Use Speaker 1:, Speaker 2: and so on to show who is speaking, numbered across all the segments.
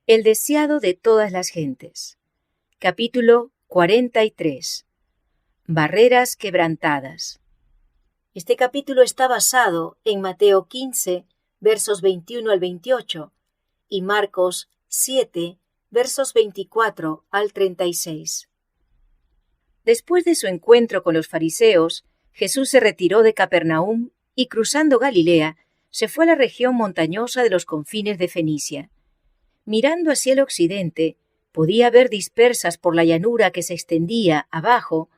Speaker 1: El deseado de todas las gentes. Capítulo 43. Barreras quebrantadas. Este capítulo está basado en Mateo 15, versos 21 al 28, y Marcos 7, versos 24 al 36. Después de su encuentro con los fariseos, Jesús se retiró de Capernaum y, cruzando Galilea, se fue a la región montañosa de los confines de Fenicia. Mirando hacia el occidente, podía ver dispersas por la llanura que se extendía abajo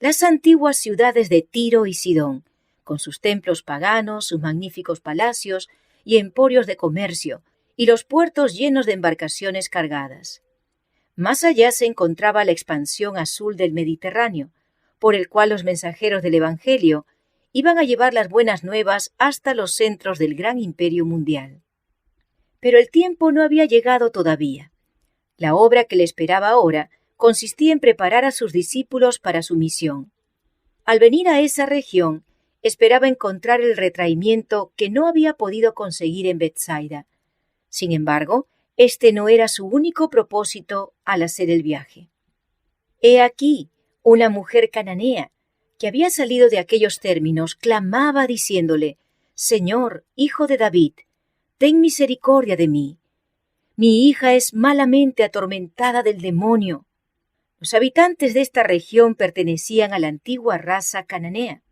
Speaker 1: las antiguas ciudades de Tiro y Sidón, con sus templos paganos, sus magníficos palacios y emporios de comercio, y los puertos llenos de embarcaciones cargadas. Más allá se encontraba la expansión azul del Mediterráneo, por el cual los mensajeros del Evangelio iban a llevar las buenas nuevas hasta los centros del gran imperio mundial. Pero el tiempo no había llegado todavía. La obra que le esperaba ahora consistía en preparar a sus discípulos para su misión. Al venir a esa región, esperaba encontrar el retraimiento que no había podido conseguir en Betsaida. Sin embargo, este no era su único propósito al hacer el viaje. He aquí, una mujer cananea, que había salido de aquellos términos, clamaba diciéndole: «Señor, hijo de David, ten misericordia de mí. Mi hija es malamente atormentada del demonio». Los habitantes de esta región pertenecían a la antigua raza cananea.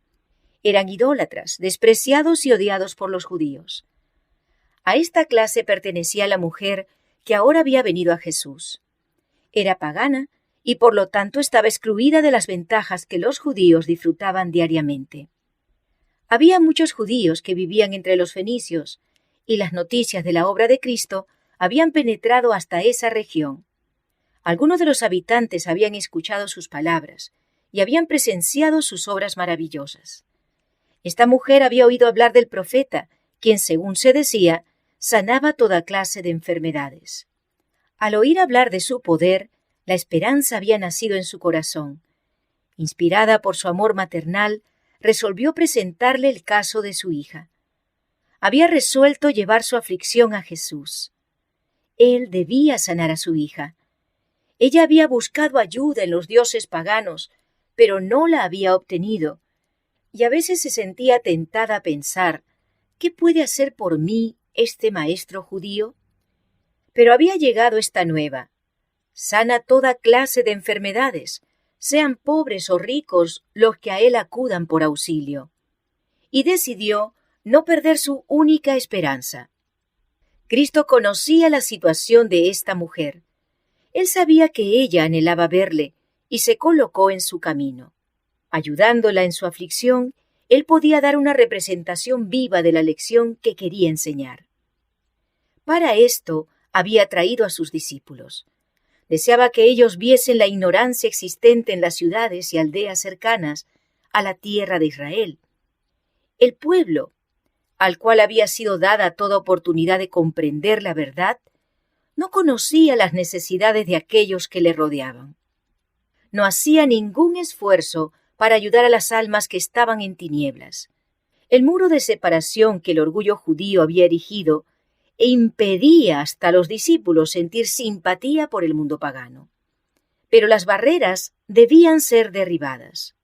Speaker 1: Eran idólatras, despreciados y odiados por los judíos. A esta clase pertenecía la mujer que ahora había venido a Jesús. Era pagana y por lo tanto estaba excluida de las ventajas que los judíos disfrutaban diariamente. Había muchos judíos que vivían entre los fenicios, y las noticias de la obra de Cristo habían penetrado hasta esa región. Algunos de los habitantes habían escuchado sus palabras y habían presenciado sus obras maravillosas. Esta mujer había oído hablar del profeta, quien, según se decía, sanaba toda clase de enfermedades. Al oír hablar de su poder, la esperanza había nacido en su corazón. Inspirada por su amor maternal, resolvió presentarle el caso de su hija. Había resuelto llevar su aflicción a Jesús. Él debía sanar a su hija. Ella había buscado ayuda en los dioses paganos, pero no la había obtenido, y a veces se sentía tentada a pensar: ¿qué puede hacer por mí este maestro judío? Pero había llegado esta nueva: sana toda clase de enfermedades, sean pobres o ricos los que a él acudan por auxilio. Y decidió no perder su única esperanza. Cristo conocía la situación de esta mujer. Él sabía que ella anhelaba verle y se colocó en su camino. Ayudándola en su aflicción, él podía dar una representación viva de la lección que quería enseñar. Para esto había traído a sus discípulos. Deseaba que ellos viesen la ignorancia existente en las ciudades y aldeas cercanas a la tierra de Israel. El pueblo, al cual había sido dada toda oportunidad de comprender la verdad, no conocía las necesidades de aquellos que le rodeaban. No hacía ningún esfuerzo para ayudar a las almas que estaban en tinieblas. El muro de separación que el orgullo judío había erigido impedía hasta a los discípulos sentir simpatía por el mundo pagano. Pero las barreras debían ser derribadas.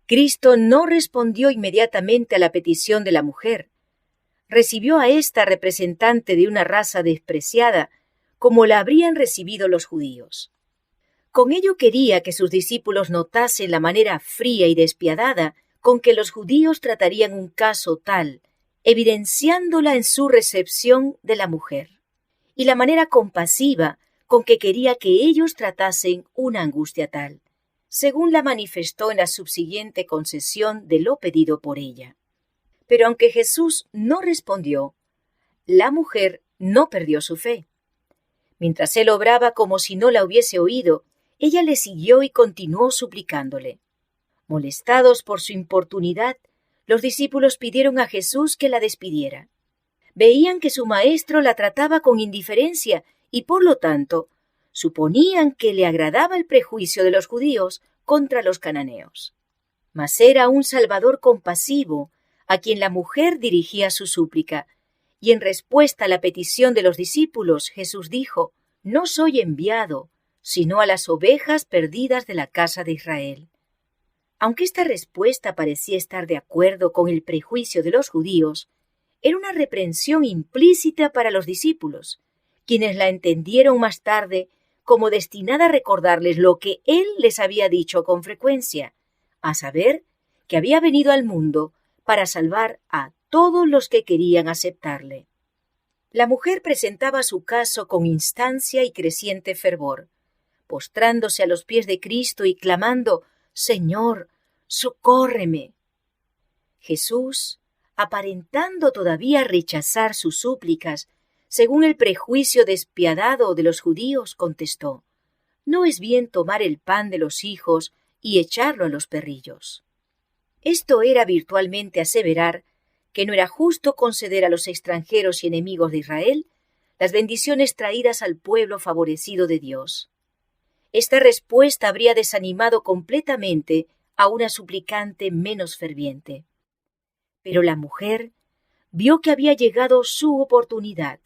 Speaker 1: Cristo no respondió inmediatamente a la petición de la mujer. Recibió a esta representante de una raza despreciada como la habrían recibido los judíos. Con ello quería que sus discípulos notasen la manera fría y despiadada con que los judíos tratarían un caso tal, evidenciándola en su recepción de la mujer, y la manera compasiva con que quería que ellos tratasen una angustia tal, según la manifestó en la subsiguiente concesión de lo pedido por ella. Pero aunque Jesús no respondió, la mujer no perdió su fe. Mientras él obraba como si no la hubiese oído, ella le siguió y continuó suplicándole. Molestados por su importunidad, los discípulos pidieron a Jesús que la despidiera. Veían que su maestro la trataba con indiferencia y, por lo tanto, suponían que le agradaba el prejuicio de los judíos contra los cananeos. Mas era un Salvador compasivo a quien la mujer dirigía su súplica, Y en respuesta a la petición de los discípulos, Jesús dijo: «No soy enviado, sino a las ovejas perdidas de la casa de Israel». Aunque esta respuesta parecía estar de acuerdo con el prejuicio de los judíos, era una reprensión implícita para los discípulos, quienes la entendieron más tarde como destinada a recordarles lo que Él les había dicho con frecuencia, a saber, que había venido al mundo para salvar a todos los que querían aceptarle. La mujer presentaba su caso con instancia y creciente fervor, postrándose a los pies de Cristo y clamando: «Señor, socórreme». Jesús, aparentando todavía rechazar sus súplicas, según el prejuicio despiadado de los judíos, contestó: «No es bien tomar el pan de los hijos y echarlo a los perrillos». Esto era virtualmente aseverar que no era justo conceder a los extranjeros y enemigos de Israel las bendiciones traídas al pueblo favorecido de Dios. Esta respuesta habría desanimado completamente a una suplicante menos ferviente. Pero la mujer vio que había llegado su oportunidad.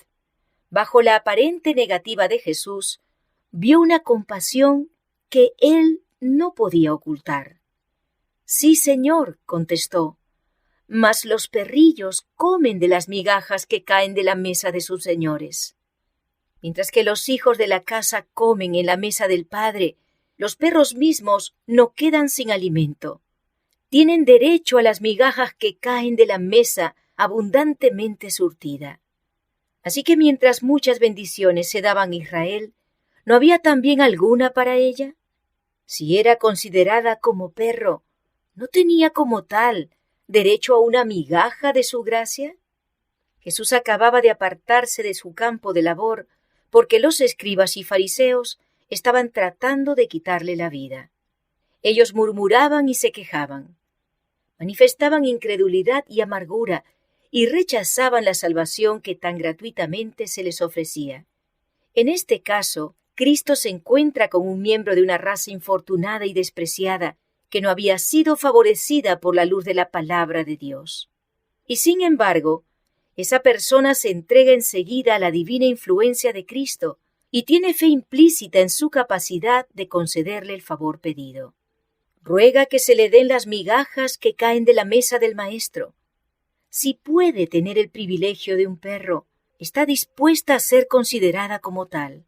Speaker 1: Bajo la aparente negativa de Jesús, vio una compasión que él no podía ocultar. «Sí, Señor», contestó, «mas los perrillos comen de las migajas que caen de la mesa de sus señores. Mientras que los hijos de la casa comen en la mesa del Padre, los perros mismos no quedan sin alimento. Tienen derecho a las migajas que caen de la mesa abundantemente surtida». Así que mientras muchas bendiciones se daban a Israel, ¿no había también alguna para ella? Si era considerada como perro, ¿no tenía como tal derecho a una migaja de su gracia? Jesús acababa de apartarse de su campo de labor porque los escribas y fariseos estaban tratando de quitarle la vida. Ellos murmuraban y se quejaban. Manifestaban incredulidad y amargura y rechazaban la salvación que tan gratuitamente se les ofrecía. En este caso, Cristo se encuentra con un miembro de una raza infortunada y despreciada que no había sido favorecida por la luz de la palabra de Dios. Y sin embargo, esa persona se entrega enseguida a la divina influencia de Cristo y tiene fe implícita en su capacidad de concederle el favor pedido. Ruega que se le den las migajas que caen de la mesa del Maestro. Si puede tener el privilegio de un perro, está dispuesta a ser considerada como tal.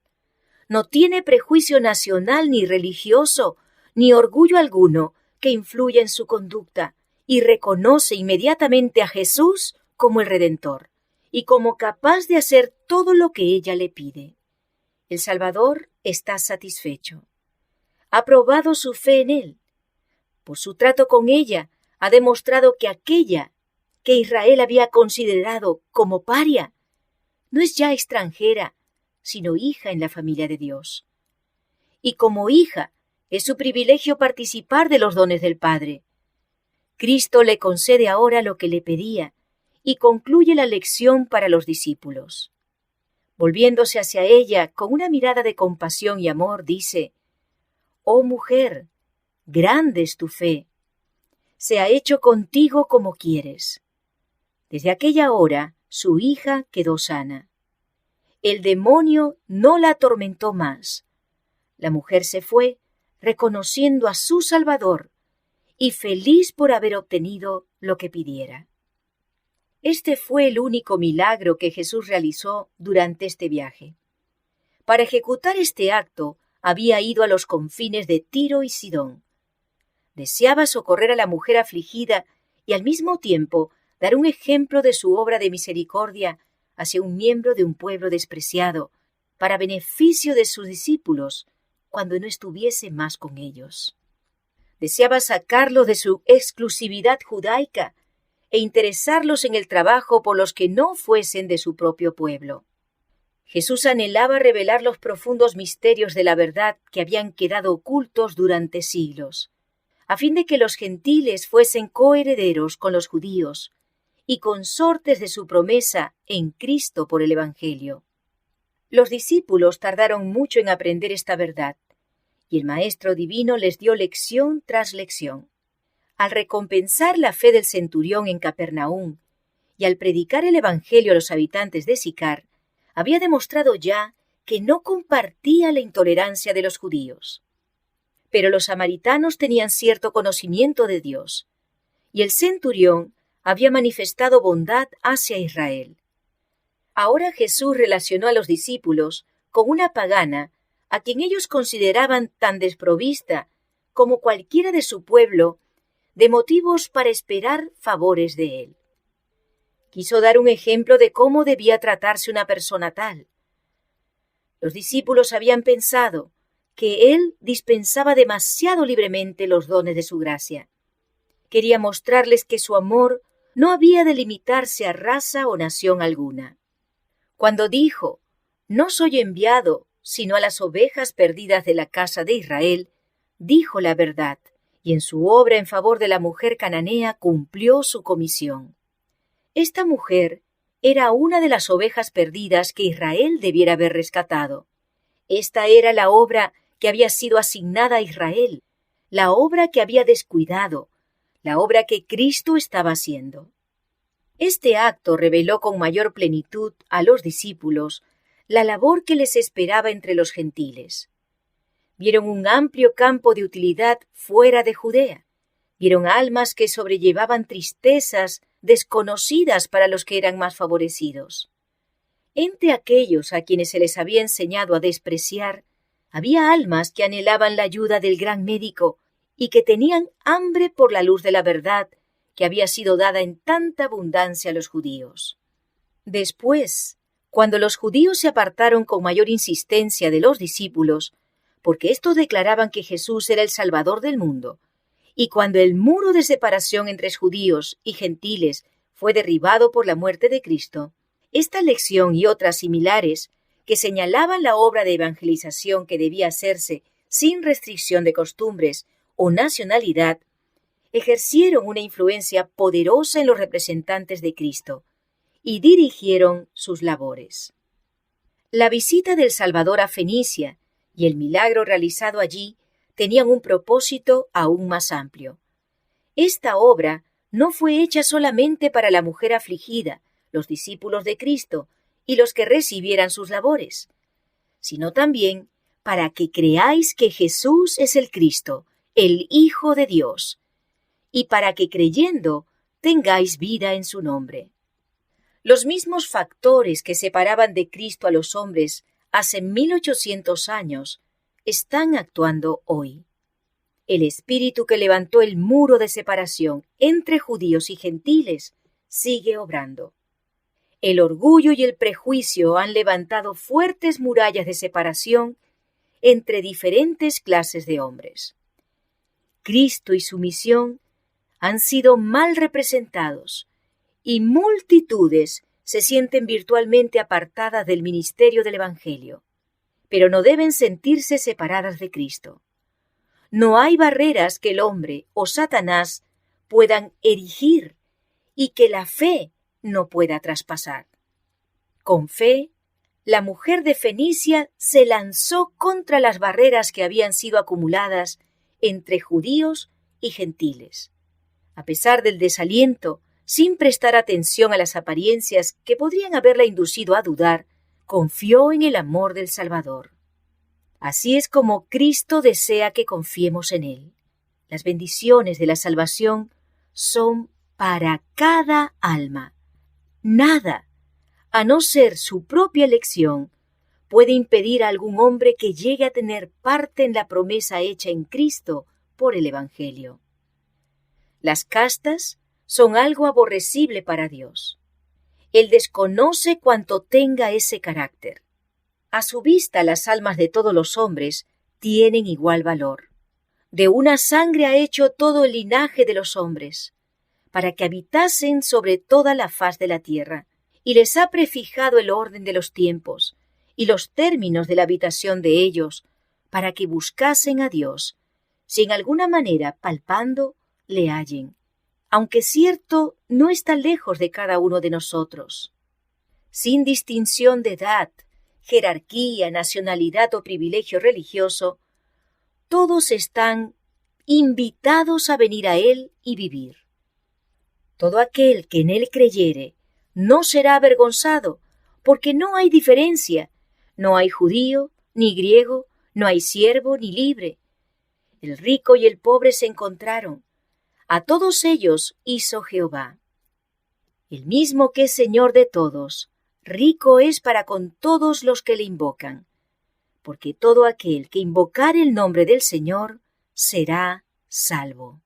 Speaker 1: No tiene prejuicio nacional ni religioso, ni orgullo alguno que influya en su conducta, y reconoce inmediatamente a Jesús como el Redentor, y como capaz de hacer todo lo que ella le pide. El Salvador está satisfecho. Ha probado su fe en él. Por su trato con ella, ha demostrado que aquella que Israel había considerado como paria no es ya extranjera, sino hija en la familia de Dios. Y como hija, es su privilegio participar de los dones del Padre. Cristo le concede ahora lo que le pedía y concluye la lección para los discípulos. Volviéndose hacia ella con una mirada de compasión y amor, dice: «Oh mujer, grande es tu fe. Se ha hecho contigo como quieres». Desde aquella hora, su hija quedó sana. El demonio no la atormentó más. La mujer se fue, reconociendo a su Salvador y feliz por haber obtenido lo que pidiera. Este fue el único milagro que Jesús realizó durante este viaje. Para ejecutar este acto, había ido a los confines de Tiro y Sidón. Deseaba socorrer a la mujer afligida y al mismo tiempo dar un ejemplo de su obra de misericordia hacia un miembro de un pueblo despreciado, para beneficio de sus discípulos, cuando no estuviese más con ellos. Deseaba sacarlos de su exclusividad judaica e interesarlos en el trabajo por los que no fuesen de su propio pueblo. Jesús anhelaba revelar los profundos misterios de la verdad que habían quedado ocultos durante siglos, a fin de que los gentiles fuesen coherederos con los judíos y consortes de su promesa en Cristo por el Evangelio. Los discípulos tardaron mucho en aprender esta verdad, y el Maestro Divino les dio lección tras lección. Al recompensar la fe del centurión en Capernaum y al predicar el Evangelio a los habitantes de Sicar, había demostrado ya que no compartía la intolerancia de los judíos. Pero los samaritanos tenían cierto conocimiento de Dios, y el centurión había manifestado bondad hacia Israel. Ahora Jesús relacionó a los discípulos con una pagana a quien ellos consideraban tan desprovista como cualquiera de su pueblo de motivos para esperar favores de él. Quiso dar un ejemplo de cómo debía tratarse una persona tal. Los discípulos habían pensado que él dispensaba demasiado libremente los dones de su gracia. Quería mostrarles que su amor no había de limitarse a raza o nación alguna. Cuando dijo, «No soy enviado, sino a las ovejas perdidas de la casa de Israel», dijo la verdad, y en su obra en favor de la mujer cananea cumplió su comisión. Esta mujer era una de las ovejas perdidas que Israel debiera haber rescatado. Esta era la obra que había sido asignada a Israel, la obra que había descuidado, la obra que Cristo estaba haciendo. Este acto reveló con mayor plenitud a los discípulos la labor que les esperaba entre los gentiles. Vieron un amplio campo de utilidad fuera de Judea. Vieron almas que sobrellevaban tristezas desconocidas para los que eran más favorecidos. Entre aquellos a quienes se les había enseñado a despreciar, había almas que anhelaban la ayuda del gran médico y que tenían hambre por la luz de la verdad que había sido dada en tanta abundancia a los judíos. Después, cuando los judíos se apartaron con mayor insistencia de los discípulos, porque estos declaraban que Jesús era el Salvador del mundo, y cuando el muro de separación entre judíos y gentiles fue derribado por la muerte de Cristo, esta lección y otras similares que señalaban la obra de evangelización que debía hacerse sin restricción de costumbres o nacionalidad, ejercieron una influencia poderosa en los representantes de Cristo y dirigieron sus labores. La visita del Salvador a Fenicia y el milagro realizado allí tenían un propósito aún más amplio. Esta obra no fue hecha solamente para la mujer afligida, los discípulos de Cristo y los que recibieran sus labores, sino también para que creáis que Jesús es el Cristo, el Hijo de Dios, y para que creyendo tengáis vida en su nombre. Los mismos factores que separaban de Cristo a los hombres hace 1800 años están actuando hoy. El espíritu que levantó el muro de separación entre judíos y gentiles sigue obrando. El orgullo y el prejuicio han levantado fuertes murallas de separación entre diferentes clases de hombres. Cristo y su misión han sido mal representados y multitudes se sienten virtualmente apartadas del ministerio del Evangelio, pero no deben sentirse separadas de Cristo. No hay barreras que el hombre o Satanás puedan erigir y que la fe no pueda traspasar. Con fe, la mujer de Fenicia se lanzó contra las barreras que habían sido acumuladas entre judíos y gentiles. A pesar del desaliento, sin prestar atención a las apariencias que podrían haberla inducido a dudar, confió en el amor del Salvador. Así es como Cristo desea que confiemos en Él. Las bendiciones de la salvación son para cada alma. Nada, a no ser su propia elección, puede impedir a algún hombre que llegue a tener parte en la promesa hecha en Cristo por el Evangelio. Las castas son algo aborrecible para Dios. Él desconoce cuanto tenga ese carácter. A su vista, las almas de todos los hombres tienen igual valor. De una sangre ha hecho todo el linaje de los hombres, para que habitasen sobre toda la faz de la tierra, y les ha prefijado el orden de los tiempos y los términos de la habitación de ellos, para que buscasen a Dios, si en alguna manera, palpando, le hallen, aunque cierto no está lejos de cada uno de nosotros. Sin distinción de edad, jerarquía, nacionalidad o privilegio religioso, todos están invitados a venir a Él y vivir. Todo aquel que en Él creyere no será avergonzado, porque no hay diferencia, no hay judío ni griego, no hay siervo ni libre. El rico y el pobre se encontraron. A todos ellos hizo Jehová. El mismo que es Señor de todos, rico es para con todos los que le invocan, porque todo aquel que invocare el nombre del Señor será salvo.